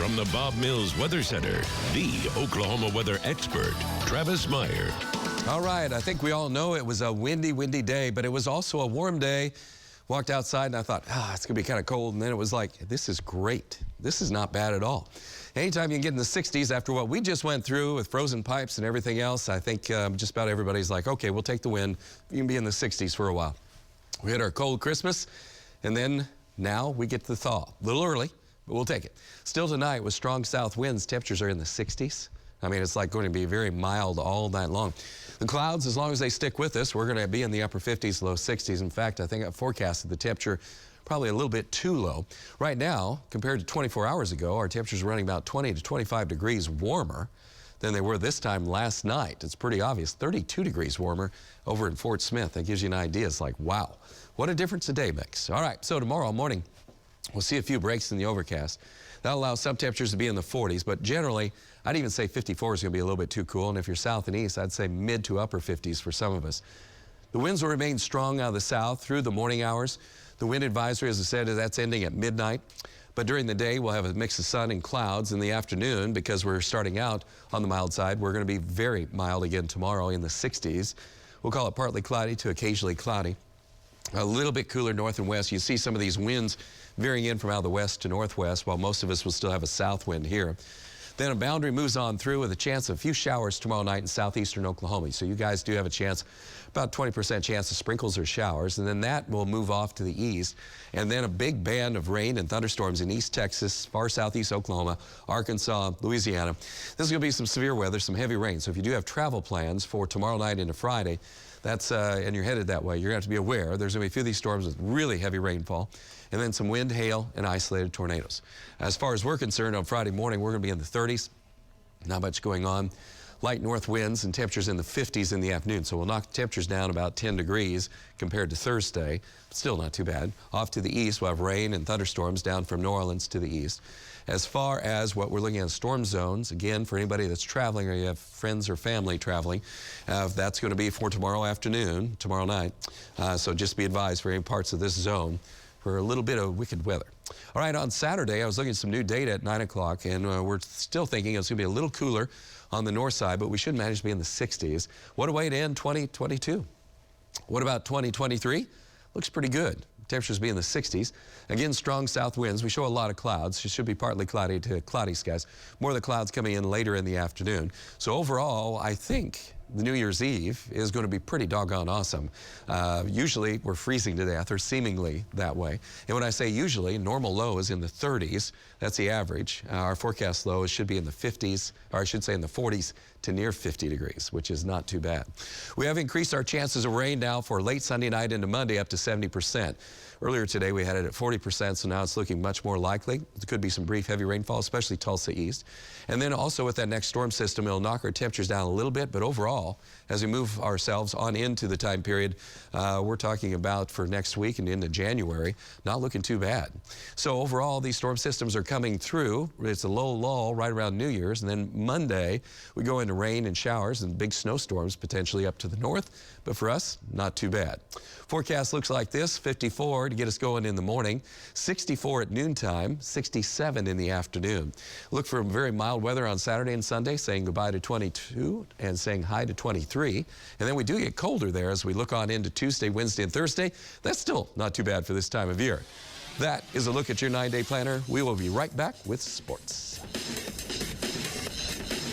From the Bob Mills Weather Center, the Oklahoma weather expert, Travis Meyer. All right, I think we all know it was a windy day, but it was also a warm day. Walked outside and I thought, it's going to be kind of cold. And then it was like, this is great. This is not bad at all. Anytime you can get in the 60s after what we just went through with frozen pipes and everything else, I think just about everybody's like, okay, we'll take the wind. You can be in the 60s for a while. We had our cold Christmas, and then now we get the thaw. A little early, but we'll take it. Still tonight with strong south winds, temperatures are in the 60s. I mean, it's like going to be very mild all night long. The clouds, as long as they stick with us, we're going to be in the upper 50s, low 60s. In fact, I think I forecasted the temperature probably a little bit too low. Right now, compared to 24 hours ago, our temperatures are running about 20 to 25 degrees warmer than they were this time last night. It's pretty obvious, 32 degrees warmer over in Fort Smith. That gives you an idea. It's like, wow, what a difference a day makes. All right, so tomorrow morning, we'll see a few breaks in the overcast. That'll allow some temperatures to be in the 40s, but generally, I'd even say 54 is going to be a little bit too cool. And if you're south and east, I'd say mid to upper 50s for some of us. The winds will remain strong out of the south through the morning hours. The wind advisory, as I said, that's ending at midnight. But during the day, we'll have a mix of sun and clouds. In the afternoon, because we're starting out on the mild side, we're going to be very mild again tomorrow in the 60s. We'll call it partly cloudy to occasionally cloudy. A little bit cooler north and west. You see some of these winds veering in from out of the west to northwest, while most of us will still have a south wind here. Then a boundary moves on through with a chance of a few showers tomorrow night in southeastern Oklahoma. So you guys do have a chance, about 20% chance of sprinkles or showers. And then that will move off to the east. And then a big band of rain and thunderstorms in East Texas, far southeast Oklahoma, Arkansas, Louisiana. This is going to be some severe weather, some heavy rain. So if you do have travel plans for tomorrow night into Friday, and you're headed that way, you're going to have to be aware. There's going to be a few of these storms with really heavy rainfall, and then some wind, hail, and isolated tornadoes. As far as we're concerned, on Friday morning, we're going to be in the 30s. Not much going on. Light north winds and temperatures in the 50s in the afternoon. So we'll knock temperatures down about 10 degrees compared to Thursday. Still not too bad. Off to the east, we'll have rain and thunderstorms down from New Orleans to the east. As far as what we're looking at, storm zones, again, for anybody that's traveling or you have friends or family traveling, that's going to be for tomorrow afternoon, tomorrow night. So just be advised for any parts of this zone for a little bit of wicked weather. All right, on Saturday, I was looking at some new data at 9 o'clock, and we're still thinking it's going to be a little cooler on the north side, but we should manage to be in the 60s. What a way to end 2022. What about 2023? Looks pretty good. Temperatures be in the 60s. Again, strong south winds. We show a lot of clouds. It should be partly cloudy to cloudy skies. More of the clouds coming in later in the afternoon. So overall, I think the New Year's Eve is going to be pretty doggone awesome. Usually we're freezing to death, or seemingly that way. And when I say usually, normal low is in the 30s. That's the average. Our forecast low should be in the 50s, or I should say in the 40s to near 50 degrees, which is not too bad. We have increased our chances of rain now for late Sunday night into Monday up to 70%. Earlier today we had it at 40%, so now it's looking much more likely. There could be some brief heavy rainfall, especially Tulsa east. And then also with that next storm system, it'll knock our temperatures down a little bit, but overall, as we move ourselves on into the time period we're talking about for next week and into January, not looking too bad. So overall, these storm systems are coming through. It's a low lull right around New Year's, and then Monday we go into rain and showers and big snowstorms potentially up to the north, but for us, not too bad. Forecast looks like this: 54 to get us going in the morning, 64 at noontime, 67 in the afternoon. Look for very mild weather on Saturday and Sunday, saying goodbye to 22 and saying hi to 23. And then we do get colder there as we look on into Tuesday, Wednesday, and Thursday. That's still not too bad for this time of year. That is a look at your 9-day planner. We will be right back with sports.